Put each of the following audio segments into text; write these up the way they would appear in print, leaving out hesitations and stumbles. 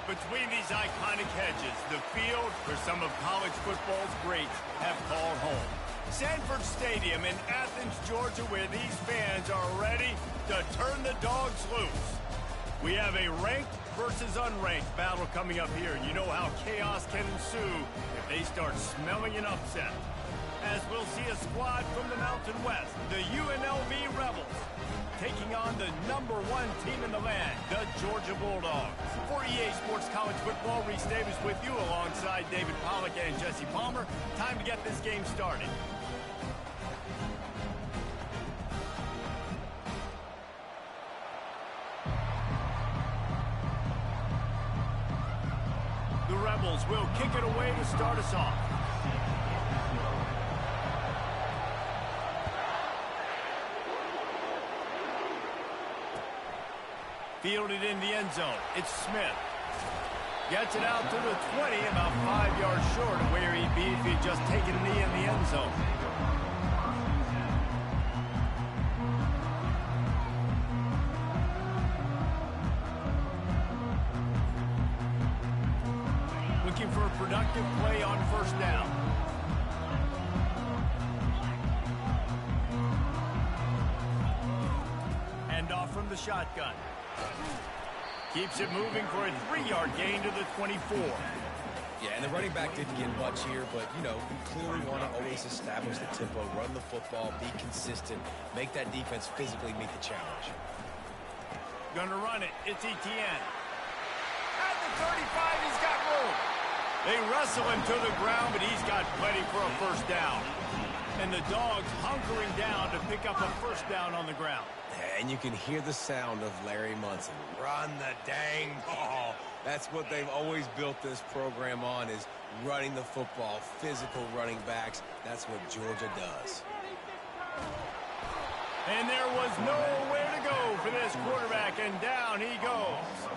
Between these iconic hedges, the field where some of college football's greats have called home. Sanford Stadium in Athens, Georgia, where these fans are ready to turn the dogs loose. We have a ranked versus unranked battle coming up here, and you know how chaos can ensue if they start smelling an upset. As we'll see a squad from the Mountain West, the UNLV Rebels, taking on the #1 team in the land, the Georgia Bulldogs. For EA Sports College Football, Reese Davis with you alongside David Pollack and Jesse Palmer. Time to get this game started. The Rebels will kick it away to start us off. Fielded in the end zone. It's Smith. Gets it out to the 20, about 5 yards short of where he'd be if he'd just taken a knee in the end zone. Looking for a productive play on first down. Hand off from the shotgun. Keeps it moving for a 3-yard gain to the 24. Yeah, and the running back didn't get much here, but, you know, you clearly want to always establish the tempo, run the football, be consistent, make that defense physically meet the challenge. Gonna run it. It's Etienne. At the 35, he's got room. They wrestle him to the ground, but he's got plenty for a first down. And the Dogs hunkering down to pick up a first down on the ground. And you can hear the sound of Larry Munson. Run the dang ball. That's what they've always built this program on, is running the football, physical running backs. That's what Georgia does. And there was nowhere to go for this quarterback, and down he goes.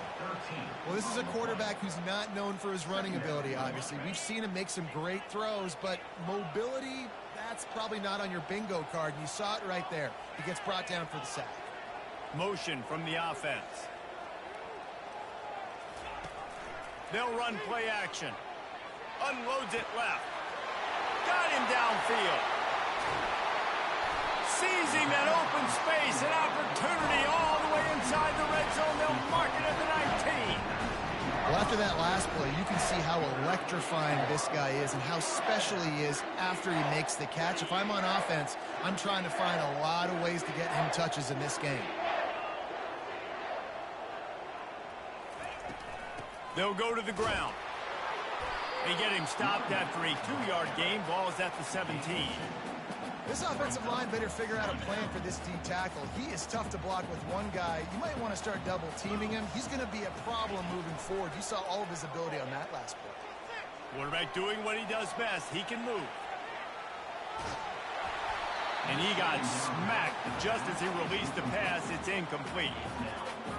Well, this is a quarterback who's not known for his running ability, obviously. We've seen him make some great throws, but mobility, that's probably not on your bingo card, and you saw it right there. He gets brought down for the sack. Motion from the offense. They'll run play action. Unloads it left. Got him downfield. Seizing that open space, an opportunity all the way inside the red zone. They'll mark it at the 19. Well, after that last play, you can see how electrifying this guy is and how special he is after he makes the catch. If I'm on offense, I'm trying to find a lot of ways to get him touches in this game. They'll go to the ground. They get him stopped after a 2-yard gain. Ball is at the 17. This offensive line better figure out a plan for this D tackle. He is tough to block with one guy. You might want to start double teaming him. He's going to be a problem moving forward. You saw all of his ability on that last play. Quarterback doing what he does best. He can move. And he got smacked just as he released the pass. It's incomplete.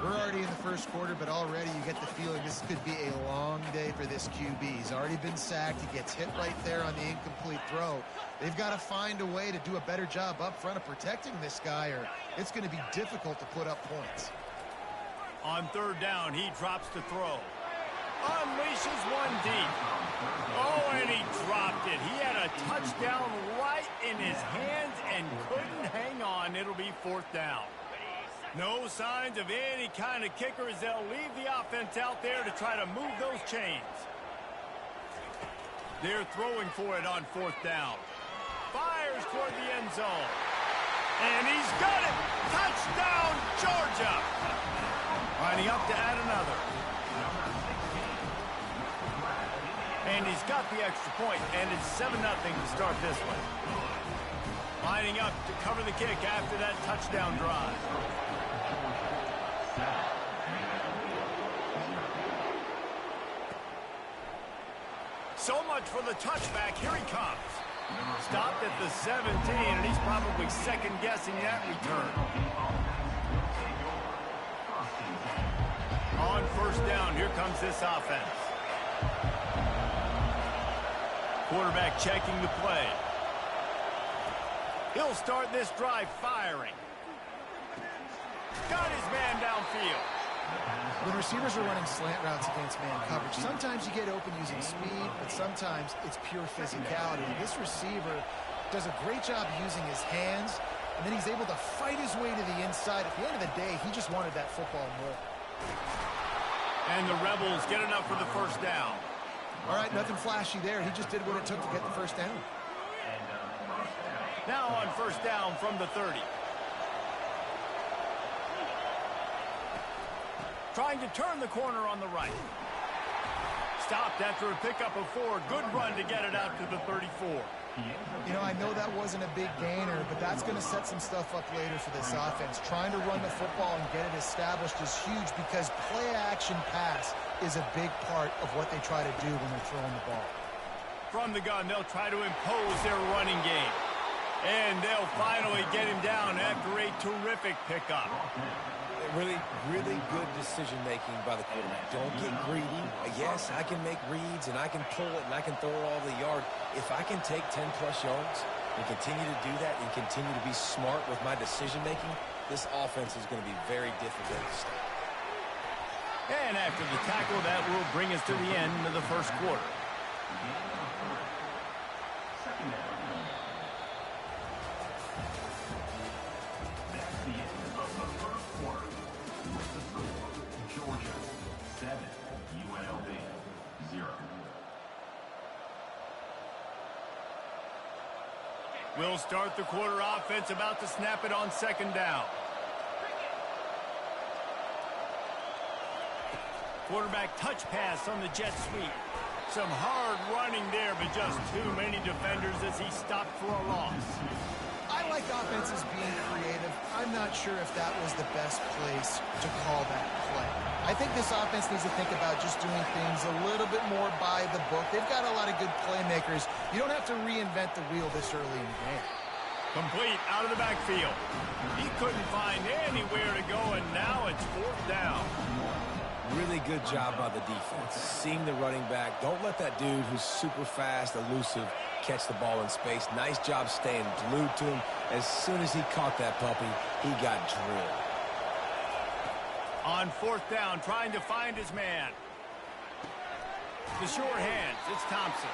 We're already in the first quarter, but already you get the feeling this could be a long day for this QB. He's already been sacked. He gets hit right there on the incomplete throw. They've got to find a way to do a better job up front of protecting this guy, or it's going to be difficult to put up points. On third down, he drops to throw. Unleashes one deep. Oh, and he dropped it. He had a touchdown right in his hands and couldn't hang on. It'll be fourth down. No signs of any kind of kicker as they'll leave the offense out there to try to move those chains. They're throwing for it on fourth down. Fires toward the end zone. And he's got it! Touchdown, Georgia! Lining up to add another. And he's got the extra point, and it's 7-0 to start this one. Lining up to cover the kick after that touchdown drive. So much for the touchback. Here he comes. Stopped at the 17, and he's probably second-guessing that return. On first down, here comes this offense. Quarterback checking the play. He'll start this drive firing. Got his man downfield. When receivers are running slant routes against man coverage, sometimes you get open using speed, but sometimes it's pure physicality. This receiver does a great job using his hands, and then he's able to fight his way to the inside. At the end of the day, he just wanted that football more. And the Rebels get enough for the first down. All right, nothing flashy there. He just did what it took to get the first down. Now on first down from the 30. Trying to turn the corner on the right. Stopped after a pickup of 4. Good run to get it out to the 34. You know, I know that wasn't a big gainer, but that's going to set some stuff up later for this offense. Trying to run the football and get it established is huge because play-action pass is a big part of what they try to do when they're throwing the ball. From the gun, they'll try to impose their running game. And they'll finally get him down after a terrific pickup. Really good decision-making by the quarterback. Don't get greedy. Yes, I can make reads, and I can pull it, and I can throw it all the yard. If I can take 10-plus yards and continue to do that and continue to be smart with my decision-making, this offense is going to be very difficult to stop. And after the tackle, that will bring us to the end of the first quarter. Georgia 7, UNLV 0. We'll start the quarter offense, about to snap it on second down. Quarterback touch pass on the jet sweep. Some hard running there, but just too many defenders as he stopped for a loss. I like offenses being creative. I'm not sure if that was the best place to call that play. I think this offense needs to think about just doing things a little bit more by the book. They've got a lot of good playmakers. You don't have to reinvent the wheel this early in the game. Complete out of the backfield. He couldn't find anywhere to go, and now it's fourth down. Really good job by the defense. Seeing the running back. Don't let that dude who's super fast, elusive, catch the ball in space. Nice job staying glued to him. As soon as he caught that puppy, he got drilled. On fourth down, trying to find his man. The short hands, it's Thompson.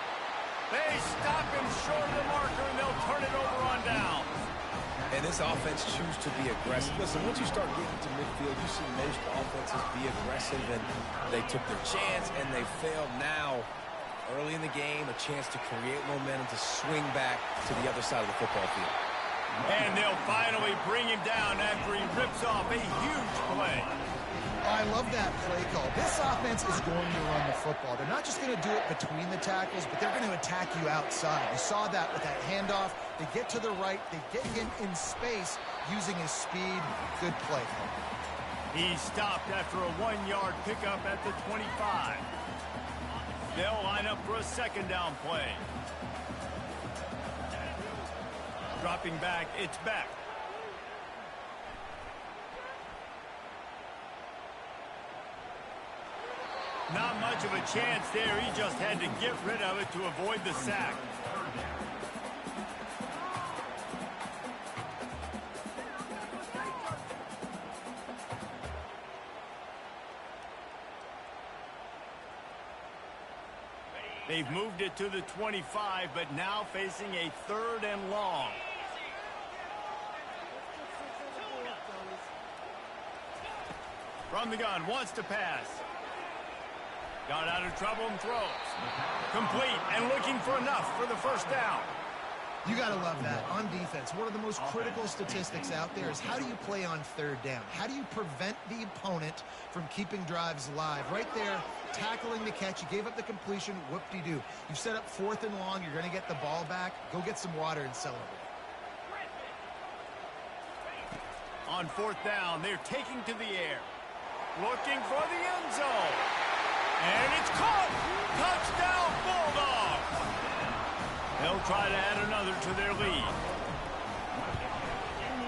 They stop him short of the marker, and they'll turn it over on downs. And this offense chooses to be aggressive. Listen, once you start getting to midfield, you see most offenses be aggressive, and they took their chance, and they failed. Now, early in the game, a chance to create momentum, to swing back to the other side of the football field. And they'll finally bring him down after he rips off a huge play. I love that play call. This offense is going to run the football. They're not just going to do it between the tackles, but they're going to attack you outside. You saw that with that handoff. They get to the right. They get him in space using his speed. Good play. He stopped after a 1-yard pickup at the 25. They'll line up for a second down play. Dropping back, it's back. Not much of a chance there. He just had to get rid of it to avoid the sack. They've moved it to the 25, but now facing a 3rd and long. From the gun, wants to pass. Got out of trouble and throws. Complete and looking for enough for the first down. You got to love that. On defense, one of the most critical statistics out there is how do you play on 3rd down? How do you prevent the opponent from keeping drives alive? Right there, tackling the catch. You gave up the completion. Whoop-de-doo. You've set up 4th and long. You're going to get the ball back. Go get some water and celebrate. On 4th down, they're taking to the air. Looking for the end zone. And it's caught! Touchdown, Bulldogs! They'll try to add another to their lead.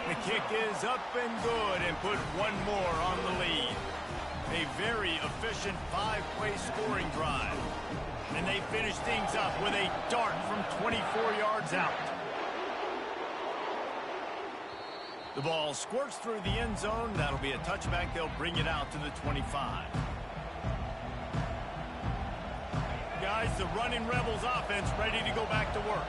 The kick is up and good and put one more on the lead. A very efficient 5-play scoring drive. And they finish things up with a dart from 24 yards out. The ball squirts through the end zone. That'll be a touchback. They'll bring it out to the 25. Guys, the running Rebels offense ready to go back to work.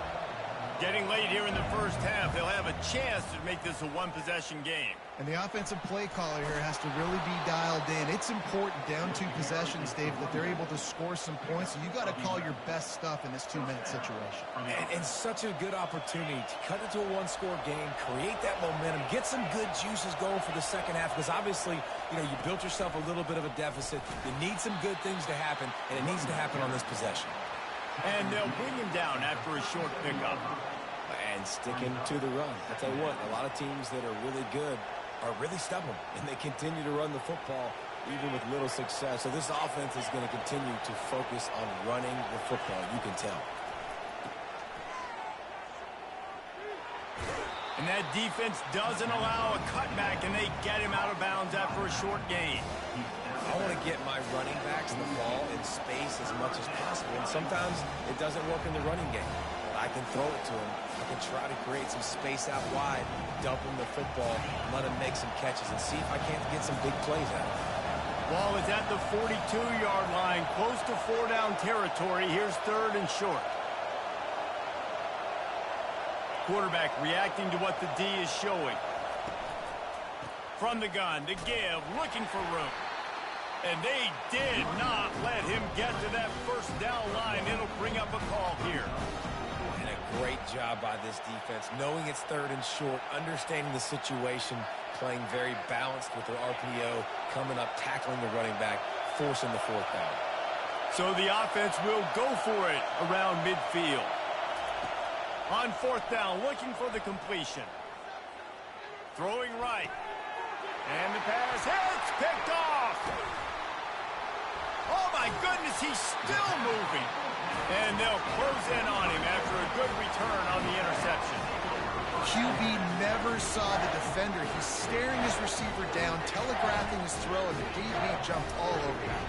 Getting late here in the first half, they'll have a chance to make this a one-possession game. And the offensive play caller here has to really be dialed in. It's important down 2 possessions, Dave, that they're able to score some points. So you got to call your best stuff in this 2-minute situation. And such a good opportunity to cut into a one-score game, create that momentum, get some good juices going for the second half, because obviously, you built yourself a little bit of a deficit. You need some good things to happen, and it needs to happen on this possession. And they'll bring him down after a short pickup. And sticking to the run. I'll tell you what, a lot of teams that are really good are really stubborn, and they continue to run the football even with little success. So this offense is going to continue to focus on running the football, you can tell. And that defense doesn't allow a cutback, and they get him out of bounds after a short gain. I want to get my running backs the ball in space as much as possible, and sometimes it doesn't work in the running game. But I can throw it to him. I can try to create some space out wide, dump him the football, let him make some catches, and see if I can't get some big plays out of it. Ball is at the 42-yard line, close to 4-down territory. Here's 3rd and short. Quarterback reacting to what the D is showing. From the gun, to give, looking for room. And they did not let him get to that 1st down line. It'll bring up a call here. And a great job by this defense, knowing it's 3rd and short, understanding the situation, playing very balanced with their RPO, coming up, tackling the running back, forcing the 4th down. So the offense will go for it around midfield. On 4th down, looking for the completion. Throwing right. And the pass hits, picked off. Oh, my goodness, he's still moving. And they'll close in on him after a good return on the interception. QB never saw the defender. He's staring his receiver down, telegraphing his throw, and the DB jumped all over him.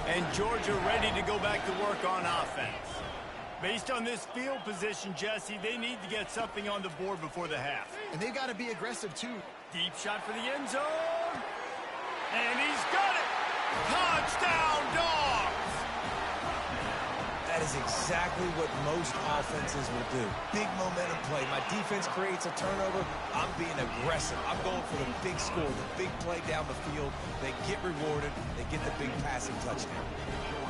And Georgia ready to go back to work on offense. Based on this field position, Jesse, they need to get something on the board before the half. And they got to be aggressive, too. Deep shot for the end zone. And he's got it. Touchdown, Dogs! That is exactly what most offenses will do. Big momentum play. My defense creates a turnover. I'm being aggressive. I'm going for the big score, the big play down the field. They get rewarded. They get the big passing touchdown.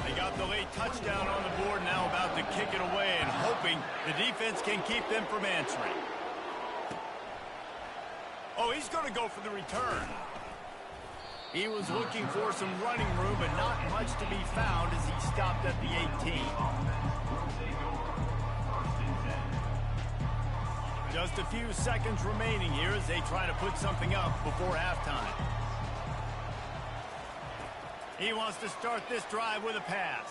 They got the late touchdown on the board, now about to kick it away and hoping the defense can keep them from answering. Oh, he's going to go for the return. He was looking for some running room, but not much to be found as he stopped at the 18. Just a few seconds remaining here as they try to put something up before halftime. He wants to start this drive with a pass.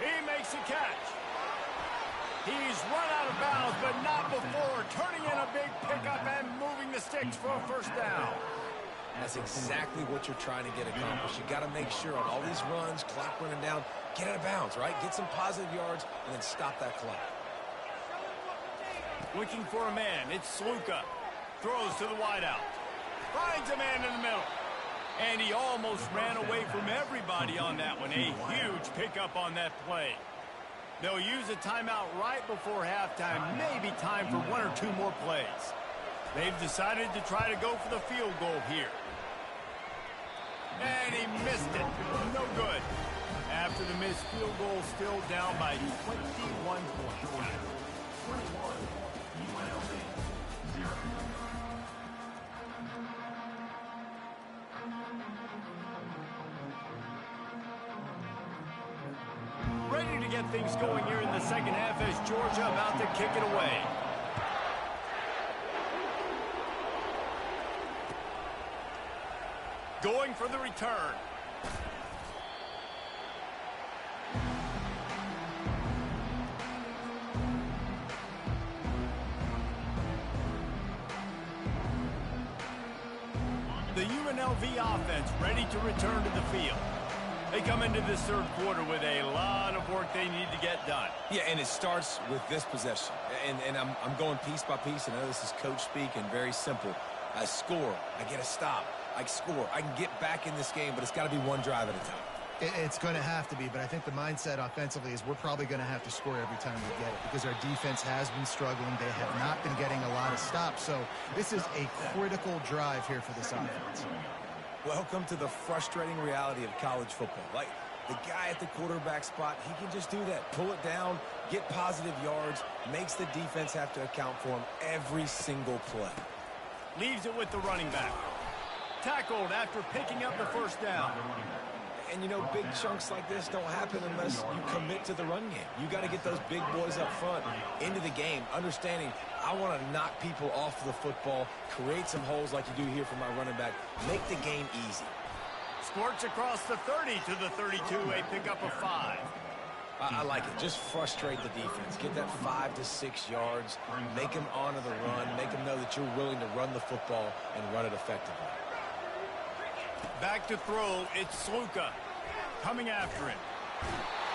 He makes a catch. He's run out of bounds, but not before turning in a big pickup and moving the sticks for a 1st down. That's exactly what you're trying to get accomplished. You got to make sure on all these runs, clock running down, get out of bounds, right? Get some positive yards and then stop that clock. Looking for a man. It's Sluka. Throws to the wideout. Finds a man in the middle. And he almost ran away from everybody on that one. A huge pickup on that play. They'll use a timeout right before halftime. Maybe time for 1 or 2 more plays. They've decided to try to go for the field goal here. And he missed it. No good. After the missed field goal, still down by 21 points. UNLV 0. Ready to get things going here in the second half as Georgia about to kick it away. Going for the return. The UNLV offense ready to return to the field. They come into this third quarter with a lot of work they need to get done. Yeah, and it starts with this possession. And I'm going piece by piece. I know this is coach speak and very simple. I score. I get a stop. I score. I can get back in this game, but it's got to be one drive at a time. It's going to have to be, but I think the mindset offensively is we're probably going to have to score every time we get it because our defense has been struggling. They have not been getting a lot of stops, so this is a critical drive here for this offense. Welcome to the frustrating reality of college football. Like, the guy at the quarterback spot, he can just do that. Pull it down, get positive yards, makes the defense have to account for him every single play. Leaves it with the running back. Tackled after picking up the first down. And, you know, big chunks like this don't happen unless you commit to the run game. You got to get those big boys up front into the game, understanding I want to knock people off the football, create some holes like you do here for my running back, make the game easy. Squirts across the 30 to the 32, a pickup of 5. I like it. Just frustrate the defense. Get that 5 to 6 yards. Make them honor the run. Make them know that you're willing to run the football and run it effectively. Back to throw, it's Sluka coming after him.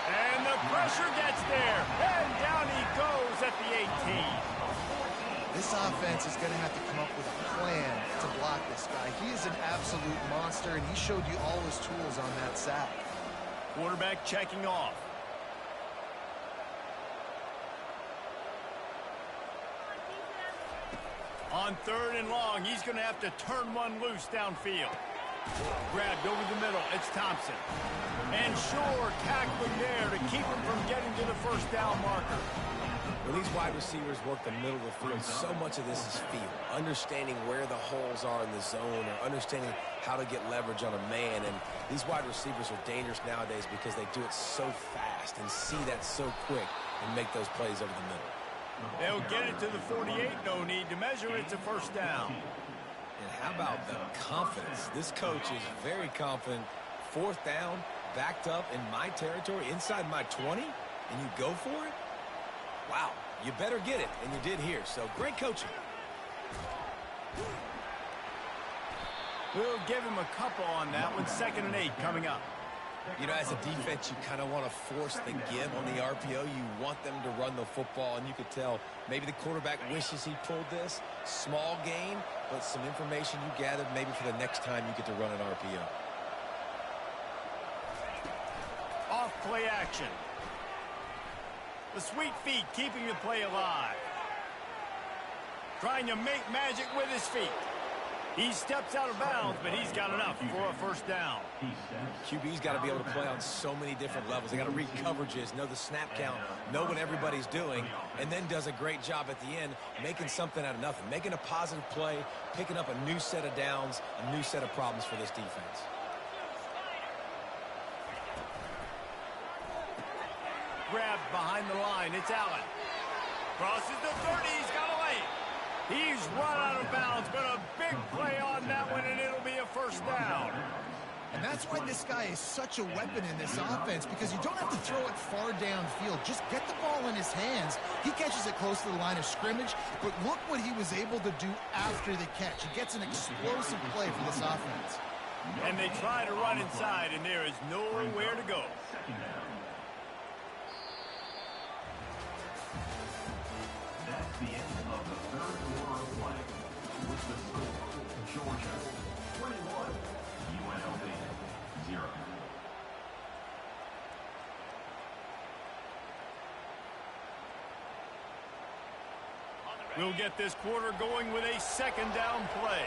And the pressure gets there. And down he goes at the 18. This offense is going to have to come up with a plan to block this guy. He is an absolute monster, and he showed you all his tools on that sack. Quarterback checking off. On 3rd and long, he's going to have to turn one loose downfield. Grabbed over the middle, it's Thompson. And Shore tackling there to keep him from getting to the first down marker. When these wide receivers work the middle of the field, so much of this is feel. Understanding where the holes are in the zone or understanding how to get leverage on a man. And these wide receivers are dangerous nowadays because they do it so fast and see that so quick and make those plays over the middle. They'll get it to the 48, no need to measure, it's a first down. And how about the confidence? This coach is very confident. 4th down, backed up in my territory, inside my 20, and you go for it? Wow, you better get it, and you did here, so great coaching. We'll give him a couple on that one. 2nd and 8 coming up. You know, as a defense, you kind of want to force the give on the RPO. You want them to run the football, and you could tell maybe the quarterback wishes he pulled this. Small gain, but some information you gathered maybe for the next time you get to run an RPO. Off play action. The sweet feet keeping the play alive. Trying to make magic with his feet. He steps out of bounds, but he's got enough for a first down. QB's got to be able to play on so many different levels. They got to read coverages, know the snap count, know what everybody's doing, and then does a great job at the end making something out of nothing, making a positive play, picking up a new set of downs, a new set of problems for this defense. Grabbed behind the line, it's Allen. Crosses the 30, he's got a lane. He's run out of bounds, but a big play on that one, and it'll be a first down. And that's why this guy is such a weapon in this offense, because you don't have to throw it far downfield. Just get the ball in his hands. He catches it close to the line of scrimmage, but look what he was able to do after the catch. He gets an explosive play for this offense. And they try to run inside, and there is nowhere to go. That's the end of the 3rd quarter of play. With the score, Georgia 21, UNLV 0. We'll get this quarter going with a 2nd down play.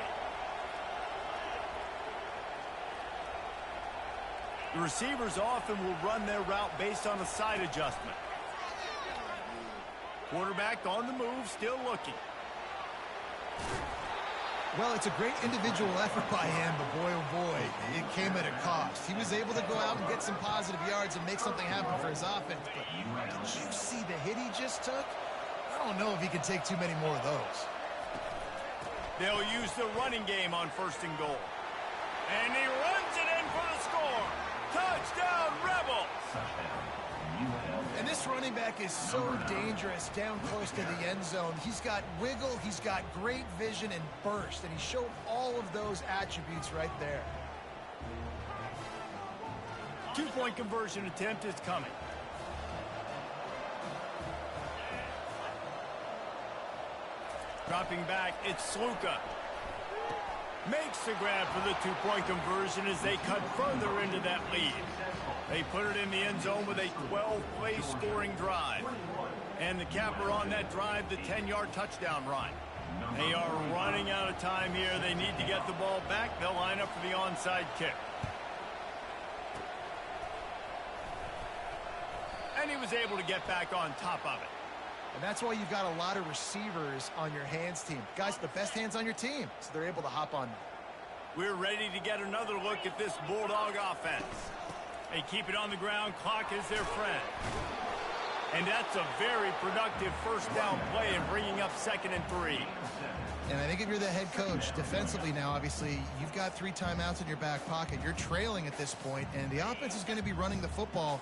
The receivers often will run their route based on a side adjustment. Quarterback on the move, still looking. Well, it's a great individual effort by him, but boy, oh boy, it came at a cost. He was able to go out and get some positive yards and make something happen for his offense, but did you see the hit he just took? I don't know if he can take too many more of those. They'll use the running game on 1st and goal. And he runs it in for the score. Touchdown, Rebels! And this running back is so dangerous down close to the end zone. He's got wiggle, he's got great vision and burst, and he showed all of those attributes right there. Two-point conversion attempt is coming. Dropping back, it's Sluka. Makes the grab for the two-point conversion as they cut further into that lead. They put it in the end zone with a 12-play scoring drive. And the capper on that drive, the 10-yard touchdown run. They are running out of time here. They need to get the ball back. They'll line up for the onside kick. And he was able to get back on top of it. And that's why you've got a lot of receivers on your hands team. Guys, the best hands on your team, so they're able to hop on them. We're ready to get another look at this Bulldog offense. They keep it on the ground. Clock is their friend. And that's a very productive first down play in bringing up 2nd and 3. And I think if you're the head coach, defensively now, obviously, you've got 3 timeouts in your back pocket. You're trailing at this point, and the offense is going to be running the football,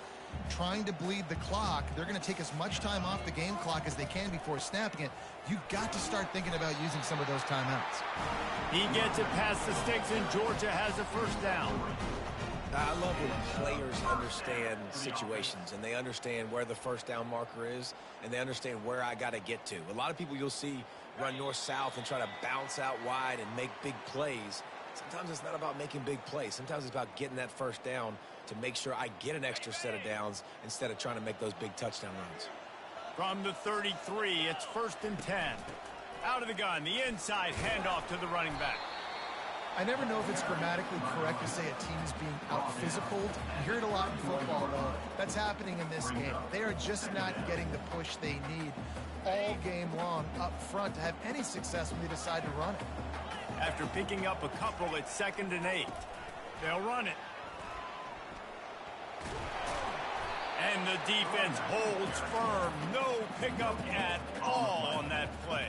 trying to bleed the clock. They're going to take as much time off the game clock as they can before snapping it. You've got to start thinking about using some of those timeouts. He gets it past the sticks, and Georgia has a first down. I love when players understand situations and they understand where the first down marker is and they understand where I got to get to. A lot of people you'll see run north-south and try to bounce out wide and make big plays. Sometimes it's not about making big plays. Sometimes it's about getting that first down to make sure I get an extra set of downs instead of trying to make those big touchdown runs. From the 33, it's 1st and 10. Out of the gun, the inside handoff to the running back. I never know if it's grammatically correct to say a team is being out-physicaled. You hear it a lot in football, though. That's happening in this game. They are just not getting the push they need all game long up front to have any success when they decide to run it. After picking up a couple, it's 2nd and 8. They'll run it. And the defense holds firm. No pickup at all on that play.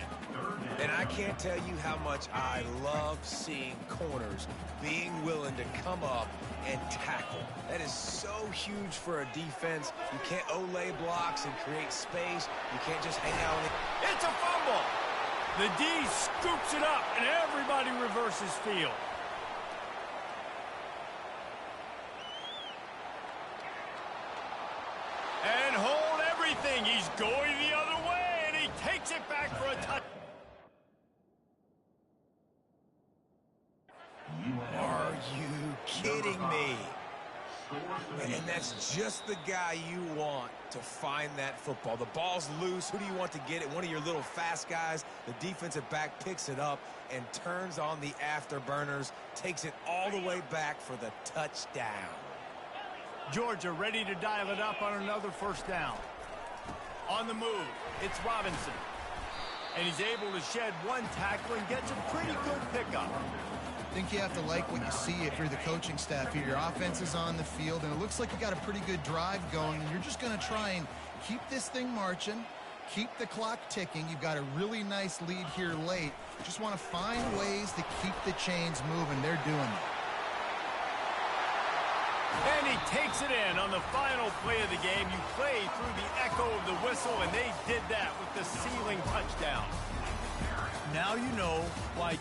And I can't tell you how much I love seeing corners being willing to come up and tackle. That is so huge for a defense. You can't olay blocks and create space. You can't just hang out on it. It's a fumble. The D scoops it up, and everybody reverses field. And hold everything. He's going the other way, and he takes it back for a touchdown. Are you kidding me? And that's just the guy you want to find that football. The ball's loose. Who do you want to get it? One of your little fast guys. The defensive back picks it up and turns on the afterburners, takes it all the way back for the touchdown. Georgia ready to dial it up on another first down. On the move, it's Robinson. And he's able to shed one tackle and gets a pretty good pickup. I think you have to like what you see if you're the coaching staff here. Your offense is on the field, and it looks like you got a pretty good drive going, and you're just going to try and keep this thing marching, keep the clock ticking. You've got a really nice lead here late. Just want to find ways to keep the chains moving. They're doing it. And he takes it in on the final play of the game. You play through the echo of the whistle, and they did that with the ceiling touchdown. Now you know why.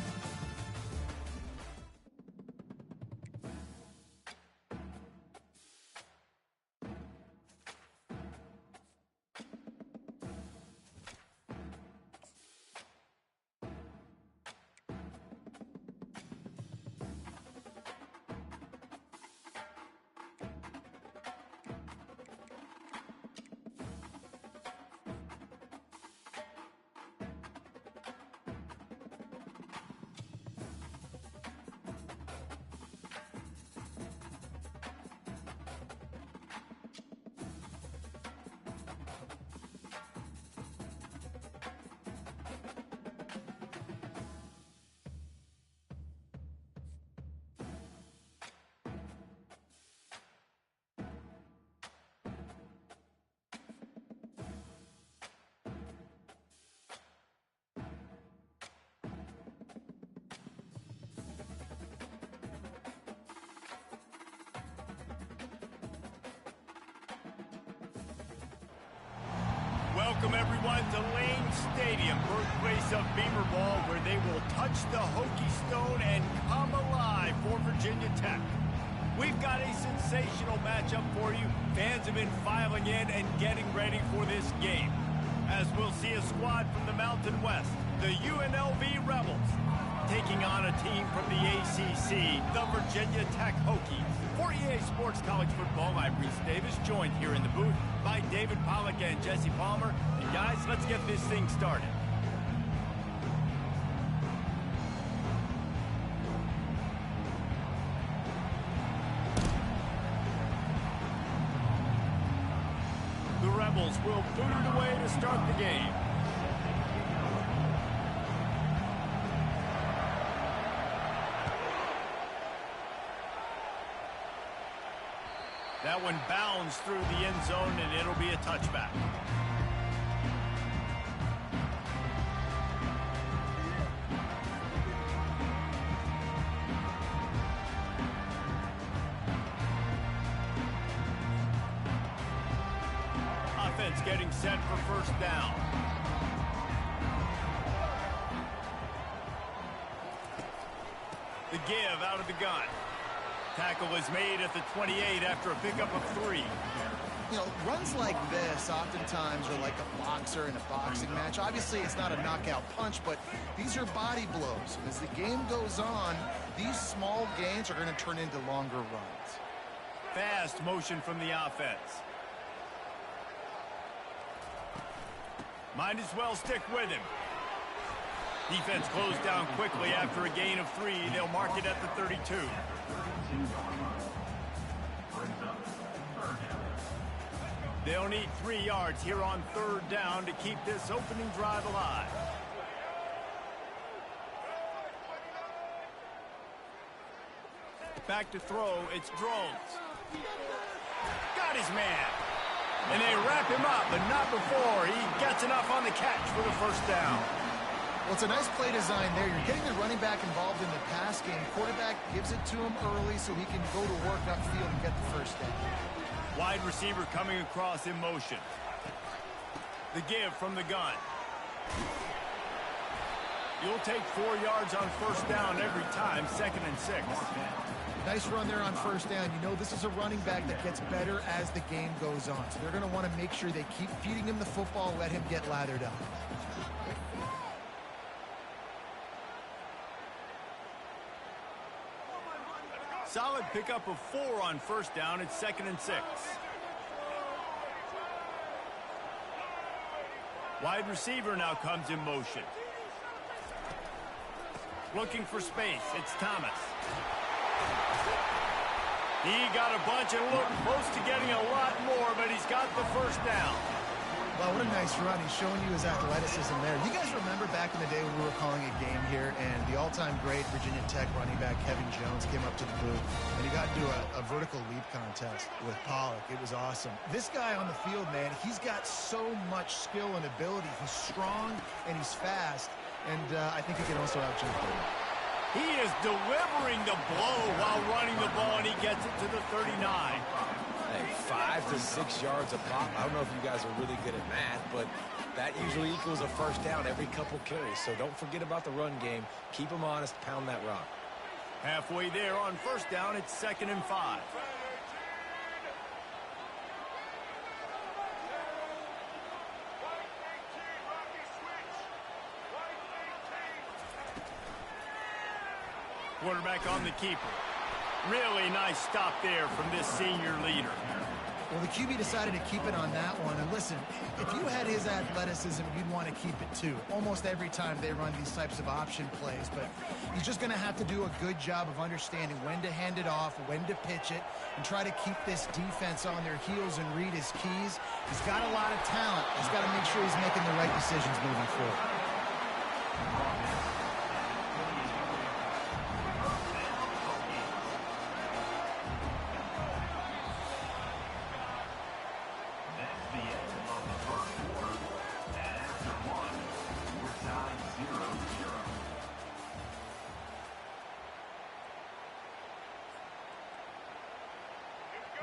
Welcome, everyone, to Lane Stadium, birthplace of Beamer Ball, where they will touch the Hokie Stone and come alive for Virginia Tech. We've got got a sensational matchup for you. Fans have been filing in and getting ready for this game. As we'll see a squad from the Mountain West, the UNLV Rebels, taking on a team from the ACC, the Virginia Tech Hokies. For EA Sports College Football, I'm Reese Davis, joined here in the booth by David Pollack and Jesse Palmer. And guys, let's get this thing started. The Rebels will boot it away to start the game. That one bounds through the end zone, and it'll be a touchback. Offense getting set for first down. The give out of the gun. Tackle is made at the 28 after a pickup of 3. You know, runs like this oftentimes are like a boxer in a boxing match. Obviously, it's not a knockout punch, but these are body blows. And as the game goes on, these small gains are going to turn into longer runs. Fast motion from the offense. Might as well stick with him. Defense closed down quickly after a gain of 3. They'll mark it at the 32. They'll need 3 yards here on third down to keep this opening drive alive. Back to throw, it's Drones. Got his man. And they wrap him up, but not before he gets enough on the catch for the first down. Well, it's a nice play design there. You're getting the running back involved in the pass game. Quarterback gives it to him early so he can go to work upfield and get the first down. Wide receiver coming across in motion. The give from the gun. You'll take 4 yards on first down every time, 2nd and 6. Nice run there on first down. You know, this is a running back that gets better as the game goes on. So they're going to want to make sure they keep feeding him the football, let him get lathered up. Solid pickup of 4 on first down. It's 2nd and 6. Wide receiver now comes in motion. Looking for space. It's Thomas. He got a bunch and looked close to getting a lot more, but he's got the first down. Wow, what a nice run. He's showing you his athleticism there. You guys remember back in the day when we were calling a game here and the all-time great Virginia Tech running back Kevin Jones came up to the booth and he got into a vertical leap contest with Pollack. It was awesome. This guy on the field, man, he's got so much skill and ability. He's strong and he's fast, and I think he can also out-jump him. He is delivering the blow while running the ball, and he gets it to the 39. Hey, 5 to 6 yards a pop. I don't know if you guys are really good at math, but that usually equals a first down every couple carries. So don't forget about the run game. Keep them honest. Pound that rock. Halfway there on first down, it's 2nd and 5. Quarterback on the keeper. Really nice stop there from this senior leader. Well, the QB decided to keep it on that one. And listen, if you had his athleticism, you'd want to keep it too. Almost every time they run these types of option plays. But he's just going to have to do a good job of understanding when to hand it off, when to pitch it, and try to keep this defense on their heels and read his keys. He's got a lot of talent. He's got to make sure he's making the right decisions moving forward.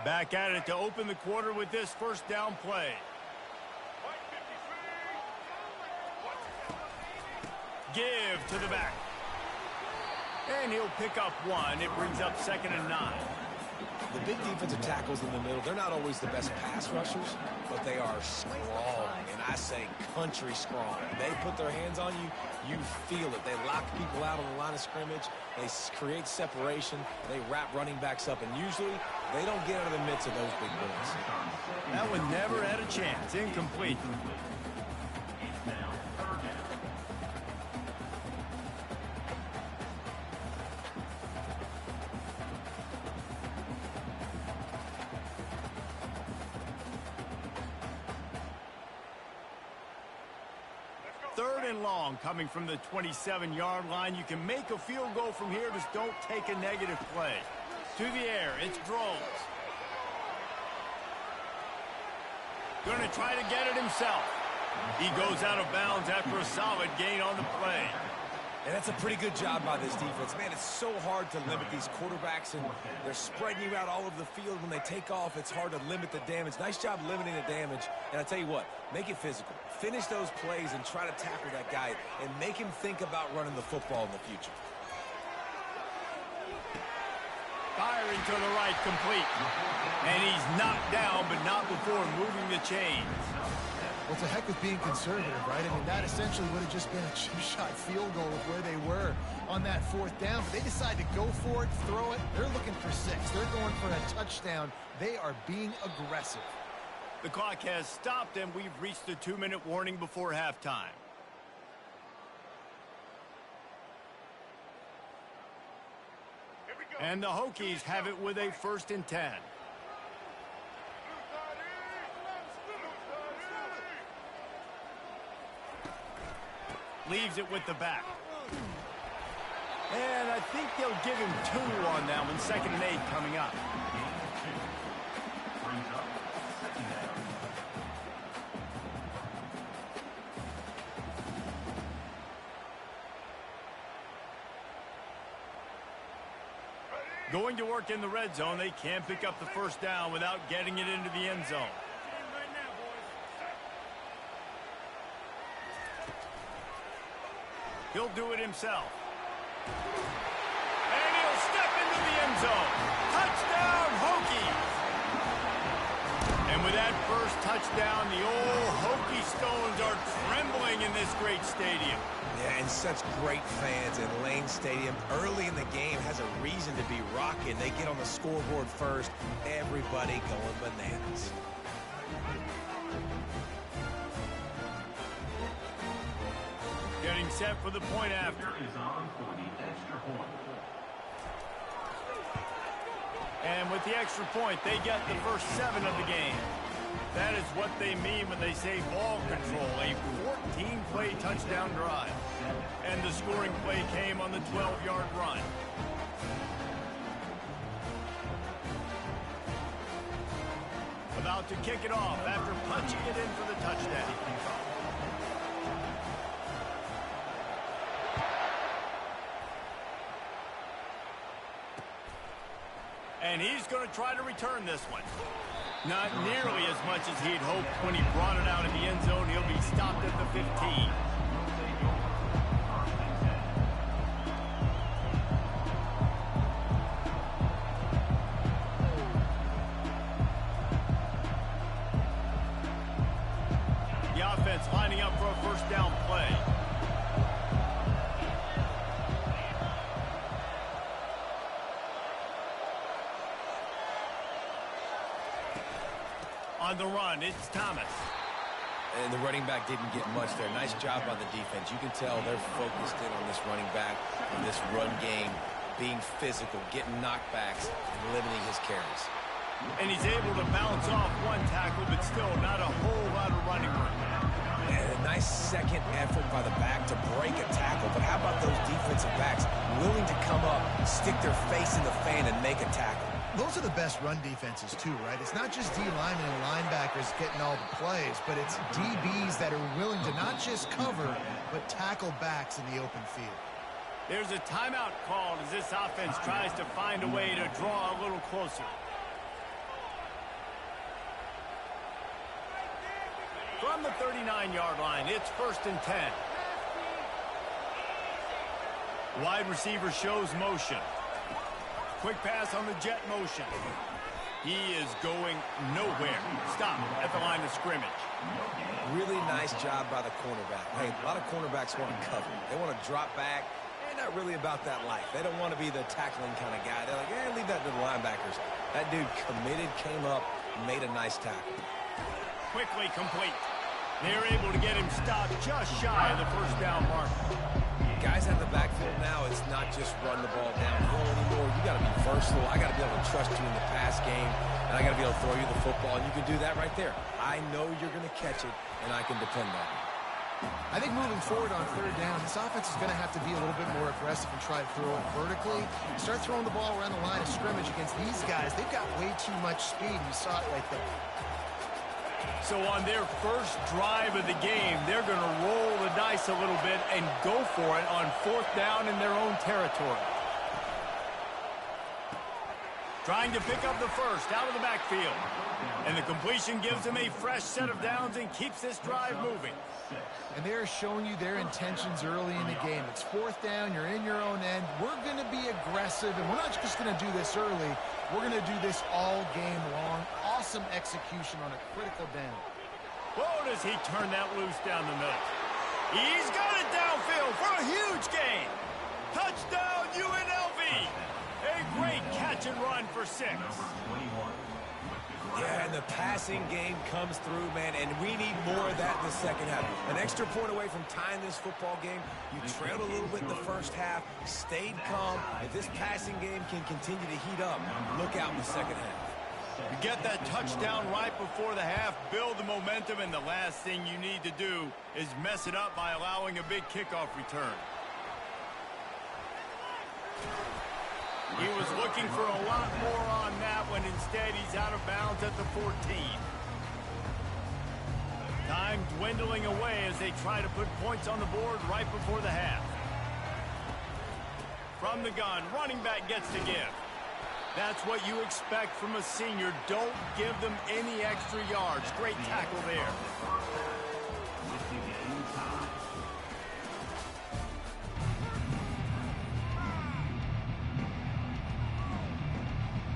Back at it to open the quarter with this first down play. Give to the back. And he'll pick up 1. It brings up 2nd and 9. The big defensive tackles in the middle, they're not always the best pass rushers, but they are strong, and I say country strong. They put their hands on you, you feel it. They lock people out on the line of scrimmage. They create separation. They wrap running backs up, and usually they don't get out of the midst of those big boys. That one never had a chance. Incomplete. Third and long coming from the 27-yard line. You can make a field goal from here, just don't take a negative play. To the air, it's Groves. Going to try to get it himself. He goes out of bounds after a solid gain on the play. And that's a pretty good job by this defense. Man, it's so hard to limit these quarterbacks, and they're spreading you out all over the field. When they take off, it's hard to limit the damage. Nice job limiting the damage. And I tell you what, make it physical. Finish those plays and try to tackle that guy and make him think about running the football in the future. Firing to the right, complete. And he's knocked down, but not before moving the chains. Well, it's a heck of being conservative, right? I mean, that essentially would have just been a chip shot field goal with where they were on that fourth down. But they decide to go for it, throw it. They're looking for 6. They're going for a touchdown. They are being aggressive. The clock has stopped, and we've reached the 2-minute warning before halftime. And the Hokies have it with a 1st and 10. Leaves it with the back. And I think they'll give him 2 on that one. 2nd and 8 coming up. Going to work in the red zone. They can't pick up the 1st down without getting it into the end zone. He'll do it himself. And he'll step into the end zone. Touchdown, Hokies! And with that first touchdown, the old Hokie Stones are trembling in this great stadium. Yeah, and such great fans. And Lane Stadium early in the game has a reason to be rocking. They get on the scoreboard first. Everybody going bananas. Getting set for the point after. And with the extra point, they get the first 7 of the game. That is what they mean when they say ball control, a 14-play touchdown drive. And the scoring play came on the 12-yard run. About to kick it off after punching it in for the touchdown. And he's going to try to return this one. Not nearly as much as he'd hoped when he brought it out in the end zone. He'll be stopped at the 15. The offense lining up for a 1st down play. On the run, it's Thomas. And the running back didn't get much there. Nice job by the defense. You can tell they're focused in on this running back, on this run game, being physical, getting knockbacks, and limiting his carries. And he's able to bounce off one tackle, but still not a whole lot of running room. And a nice second effort by the back to break a tackle. But how about those defensive backs willing to come up, stick their face in the fan, and make a tackle? Those are the best run defenses, too, right? It's not just D linemen and linebackers getting all the plays, but it's DBs that are willing to not just cover, but tackle backs in the open field. There's a timeout called as this offense tries to find a way to draw a little closer. From the 39-yard line, it's 1st and 10. Wide receiver shows motion. Quick pass on the jet motion. He is going nowhere. Stop at the line of scrimmage. Really nice job by the cornerback. Hey, a lot of cornerbacks want to cover. They want to drop back. They're not really about that life. They don't want to be the tackling kind of guy. They're like, leave that to the linebackers. That dude committed, came up, made a nice tackle. Quickly complete. They're able to get him stopped just shy of the first down mark. Guys out of the backfield now, it's not just run the ball downhill anymore. You got to be versatile. I got to be able to trust you in the pass game, and I got to be able to throw you the football, and you can do that right there. I know you're going to catch it, and I can depend on it. I think moving forward on third down, this offense is going to have to be a little bit more aggressive and try to throw it vertically. Start throwing the ball around the line of scrimmage against these guys. They've got way too much speed. You saw it right there. So on their first drive of the game, they're going to roll the dice a little bit and go for it on fourth down in their own territory. Trying to pick up the first out of the backfield. And the completion gives them a fresh set of downs and keeps this drive moving. And they're showing you their intentions early in the game. It's fourth down. You're in your own end. We're going to be aggressive, and we're not just going to do this early. We're going to do this all game long. Awesome execution on a critical down. Whoa, does he turn that loose down the middle. He's got it downfield for a huge gain. Touchdown, UNLV. A great catch and run for 6. Yeah, and the passing game comes through, man, and we need more of that in the second half. An extra point away from tying this football game. You trailed a little bit in the first half, stayed calm. If this passing game can continue to heat up, look out in the second half. You get that touchdown right before the half, build the momentum, and the last thing you need to do is mess it up by allowing a big kickoff return. He was looking for a lot more on that when instead he's out of bounds at the 14. Time dwindling away as they try to put points on the board right before the half. From the gun, running back gets to give. That's what you expect from a senior. Don't give them any extra yards. Great tackle there.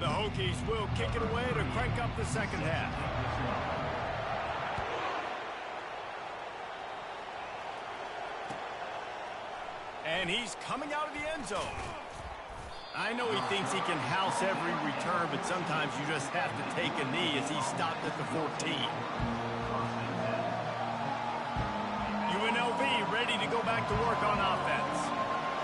The Hokies will kick it away to crank up the second half. And he's coming out of the end zone. I know he thinks he can house every return, but sometimes you just have to take a knee as he stopped at the 14. UNLV ready to go back to work on offense.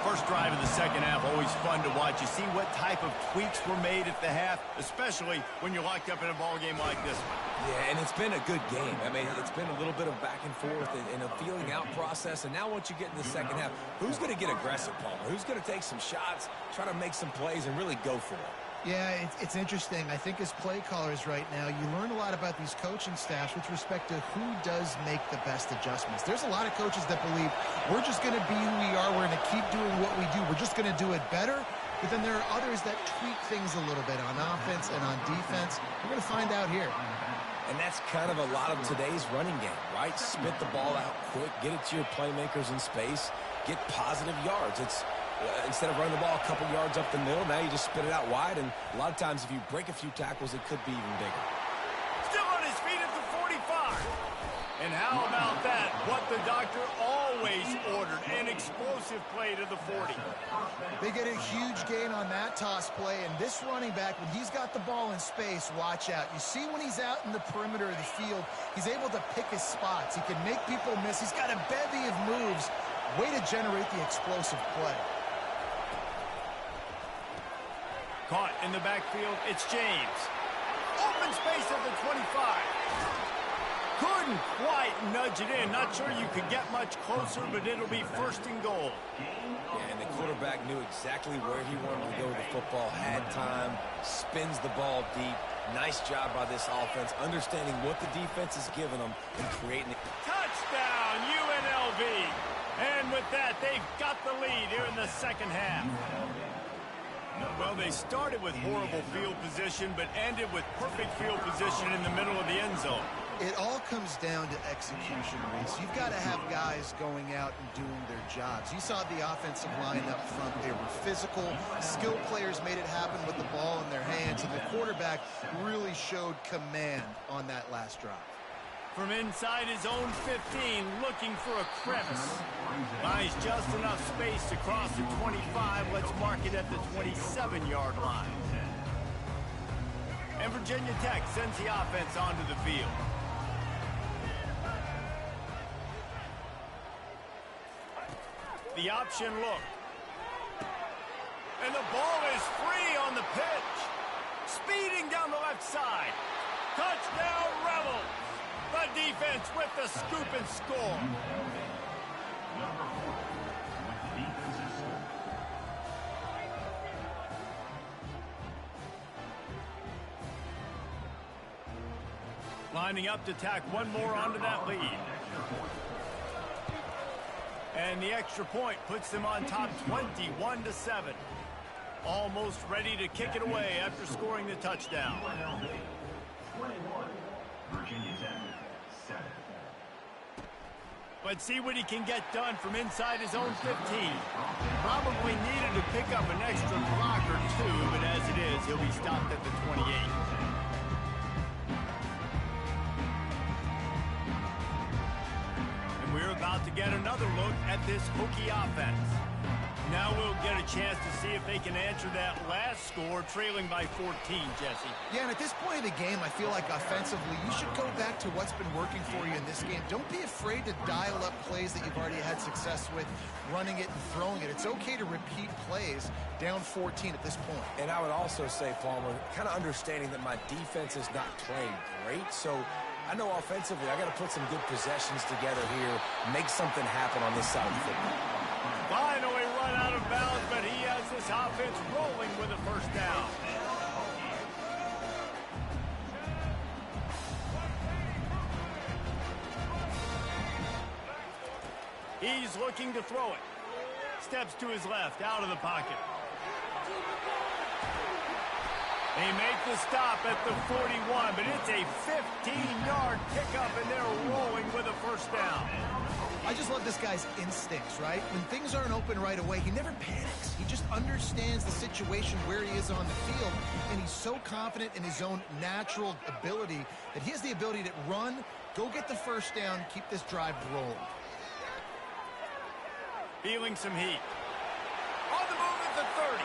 First drive of the second half, always fun to watch. You see what type of tweaks were made at the half, especially when you're locked up in a ball game like this one. Yeah, and it's been a good game. I mean, it's been a little bit of back and forth and a feeling out process. And now once you get in the second half, who's going to get aggressive, Palmer? Who's going to take some shots, try to make some plays, and really go for it? Yeah, it's interesting. I think as play callers right now, you learn a lot about these coaching staffs with respect to who does make the best adjustments. There's a lot of coaches that believe we're just going to be who we are. We're going to keep doing what we do. We're just going to do it better. But then there are others that tweak things a little bit on offense and on defense. We're going to find out here. And that's kind of a lot of today's running game, right? Spit the ball out quick, get it to your playmakers in space, get positive yards. It's instead of running the ball a couple yards up the middle, now you just spit it out wide, and a lot of times if you break a few tackles, it could be even bigger. Still on his feet at the 45. And how about that? What the doctor always ordered, an explosive play to the 40. They get a huge gain on that toss play, and this running back, when he's got the ball in space, watch out. You see when he's out in the perimeter of the field, he's able to pick his spots. He can make people miss. He's got a bevy of moves. Way to generate the explosive play. Caught in the backfield, it's James. Open space at the 25. Couldn't quite nudge it in. Not sure you could get much closer, but it'll be first and goal. Yeah, and the quarterback knew exactly where he wanted to go with the football, had time, spins the ball deep. Nice job by this offense, understanding what the defense is giving them and creating it. Touchdown, UNLV. And with that, they've got the lead here in the second half. Well, they started with horrible field position, but ended with perfect field position in the middle of the end zone. It all comes down to execution, Reese. You've got to have guys going out and doing their jobs. You saw the offensive line up front. They were physical. Skilled players made it happen with the ball in their hands, and the quarterback really showed command on that last drive. From inside his own 15, looking for a crevice. Buys just enough space to cross the 25. Let's mark it at the 27-yard line. And Virginia Tech sends the offense onto the field. The option look. And the ball is free on the pitch. Speeding down the left side. Touchdown Rebels. The defense with the scoop and score. Number 4 with the defensive score. Lining up to tack one more onto that lead. And the extra point puts them on top 21-7. Almost ready to kick it away after scoring the touchdown. UNLV 21, Virginia Tech 7. Let's see what he can get done from inside his own 15. Probably needed to pick up an extra block or two, but as it is, he'll be stopped at the 28. We're about to get another look at this Hokie offense. Now we'll get a chance to see if they can answer that last score, trailing by 14, Jesse. Yeah, and at this point of the game, I feel like offensively, you should go back to what's been working for you in this game. Don't be afraid to dial up plays that you've already had success with, running it and throwing it. It's okay to repeat plays down 14 at this point. And I would also say, Palmer, kind of understanding that my defense is not playing great, so I know offensively I got to put some good possessions together here, make something happen on this side of the football. Finally run out of bounds, but he has this offense rolling with a first down. He's looking to throw it. Steps to his left, out of the pocket. They make the stop at the 41, but it's a 15-yard pickup, and they're rolling with a first down. I just love this guy's instincts, right? When things aren't open right away, he never panics. He just understands the situation where he is on the field, and he's so confident in his own natural ability that he has the ability to run, go get the first down, keep this drive rolling. Feeling some heat. On the move at the 30.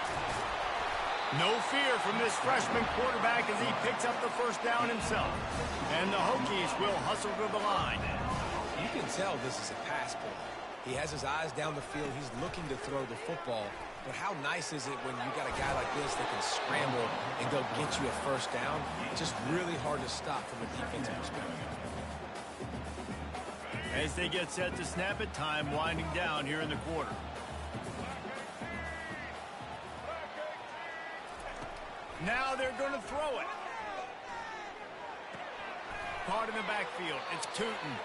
No fear from this freshman quarterback as he picks up the first down himself. And the Hokies will hustle to the line. You can tell this is a pass play. He has his eyes down the field. He's looking to throw the football. But how nice is it when you got a guy like this that can scramble and go get you a first down? It's just really hard to stop from a defensive perspective. As they get set to snap it, time winding down here in the quarter. Now they're going to throw it. Caught in the backfield. It's Tootin.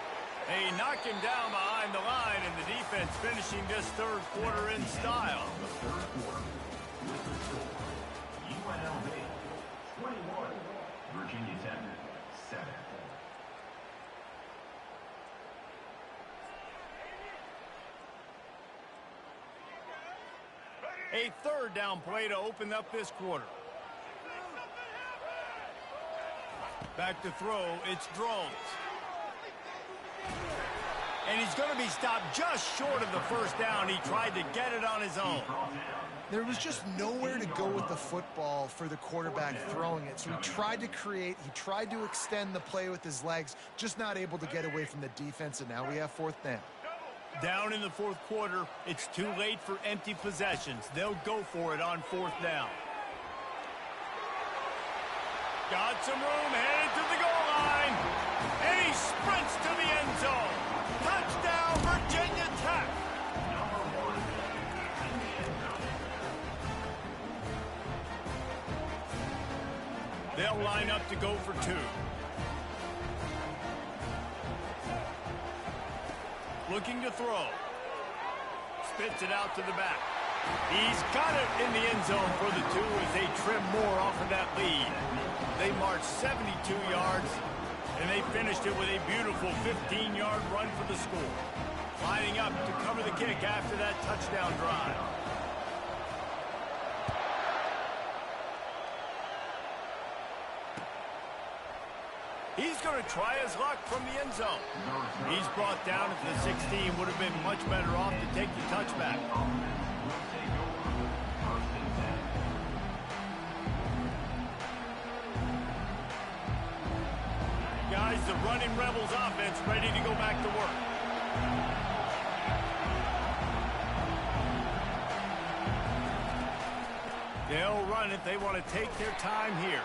They knock him down behind the line, and the defense finishing this third quarter in style. The third quarter with the score. UNLV 21, Virginia Tech 7. A third down play to open up this quarter. Back to throw, it's Drones. And he's going to be stopped just short of the first down. He tried to get it on his own. There was just nowhere to go with the football for the quarterback throwing it. So he tried to create, he tried to extend the play with his legs, just not able to get away from the defense, and now we have fourth down. Down in the fourth quarter, it's too late for empty possessions. They'll go for it on fourth down. Got some room, headed to the goal line. And he sprints to the end zone. Touchdown, Virginia Tech. They'll line up to go for two. Looking to throw. Spits it out to the back. He's got it in the end zone for the two as they trim more off of that lead. They march 72 yards And they finished it with a beautiful 15-yard run for the score. Lining up to cover the kick after that touchdown drive. He's going to try his luck from the end zone. He's brought down at the 16. Would have been much better off to take the touchback. Guys, the running Rebels offense ready to go back to work. They'll run it. They want to take their time here.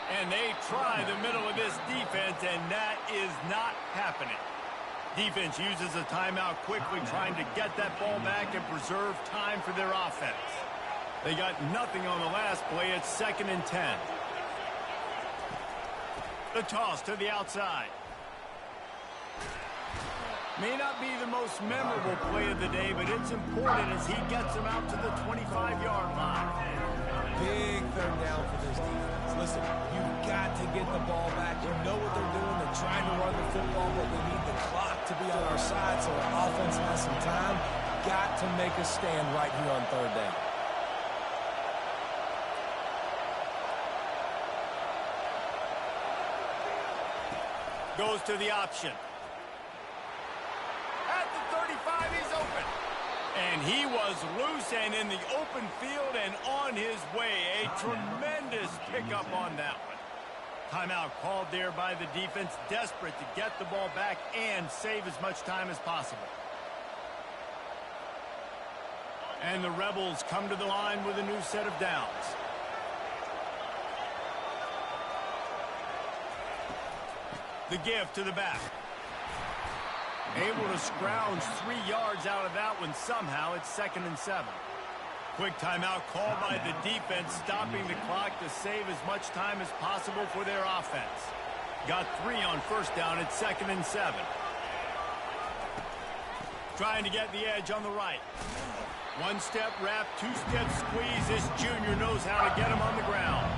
And they try the middle of this defense, and that is not happening. Defense uses a timeout quickly, trying to get that ball back and preserve time for their offense. They got nothing on the last play. It's 2nd and 10. The toss to the outside. May not be the most memorable play of the day, but it's important as he gets them out to the 25-yard line. Big 3rd down for this defense. Listen, you've got to get the ball back. You know what they're doing. They're trying to run the football, but we need the clock to be on our side so our offense has some time. Got to make a stand right here on 3rd down. Goes to the option. At the 35, he's open. And he was loose and in the open field and on his way. A tremendous pickup on that one. Timeout called there by the defense, desperate to get the ball back and save as much time as possible. And the Rebels come to the line with a new set of downs. The give to the back. Able to scrounge 3 yards out of that one somehow. It's 2nd and 7. Quick timeout called by the defense, stopping the clock to save as much time as possible for their offense. Got 3 on 1st down. It's 2nd and 7. Trying to get the edge on the right. 1-step wrap, 2-step squeeze. This junior knows how to get him on the ground.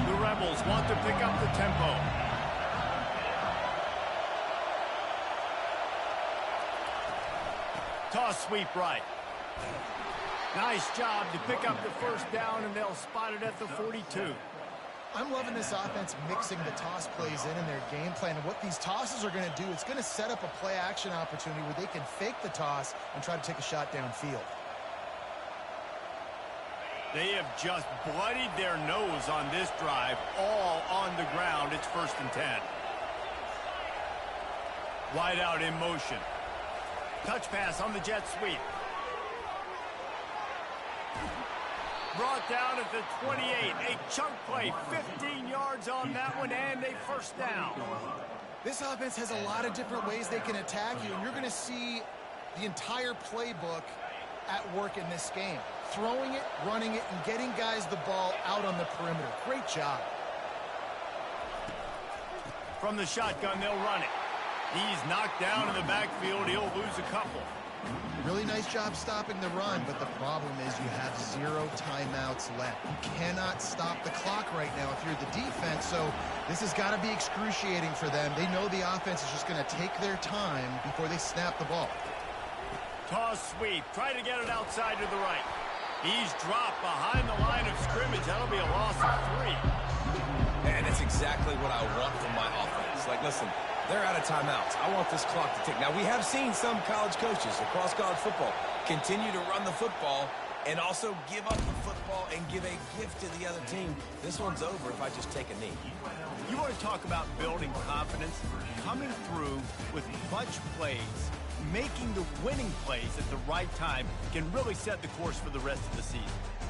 The Rebels want to pick up the tempo. Toss sweep right. Nice job to pick up the 1st down, and they'll spot it at the 42. I'm loving this offense mixing the toss plays in their game plan. And what these tosses are going to do, it's going to set up a play-action opportunity where they can fake the toss and try to take a shot downfield. They have just bloodied their nose on this drive, all on the ground. It's 1st and 10. Wide out in motion. Touch pass on the jet sweep. Brought down at the 28. A chunk play, 15 yards on that one, and a 1st down. This offense has a lot of different ways they can attack you, and you're going to see the entire playbook at work in this game. Throwing it, running it, and getting guys the ball out on the perimeter. Great job. From the shotgun, they'll run it. He's knocked down in the backfield. He'll lose a couple. Really nice job stopping the run, but the problem is you have 0 timeouts left. You cannot stop the clock right now if you're the defense, so this has got to be excruciating for them. They know the offense is just going to take their time before they snap the ball. Toss sweep. Try to get it outside to the right. He's dropped behind the line of scrimmage. That'll be a loss of 3. And that's exactly what I want from my offense. Like, listen, they're out of timeouts. I want this clock to tick. Now, we have seen some college coaches across college football continue to run the football and also give up the football and give a gift to the other team. This one's over if I just take a knee. You want to talk about building confidence? Coming through with clutch plays, making the winning plays at the right time can really set the course for the rest of the season.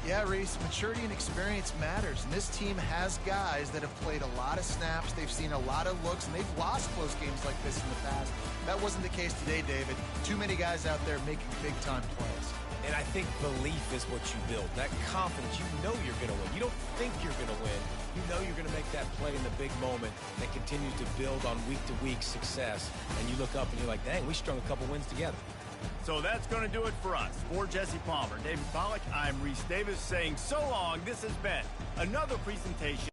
Yeah, Reese, maturity and experience matters, and this team has guys that have played a lot of snaps, they've seen a lot of looks, and they've lost close games like this in the past. That wasn't the case today, David. Too many guys out there making big-time plays. And I think belief is what you build. That confidence, you know you're going to win. You don't think you're going to win. You know you're going to make that play in the big moment that continues to build on week-to-week success. And you look up and you're like, dang, we strung a couple wins together. So that's going to do it for us. For Jesse Palmer, David Pollack, I'm Reese Davis saying so long. This has been another presentation.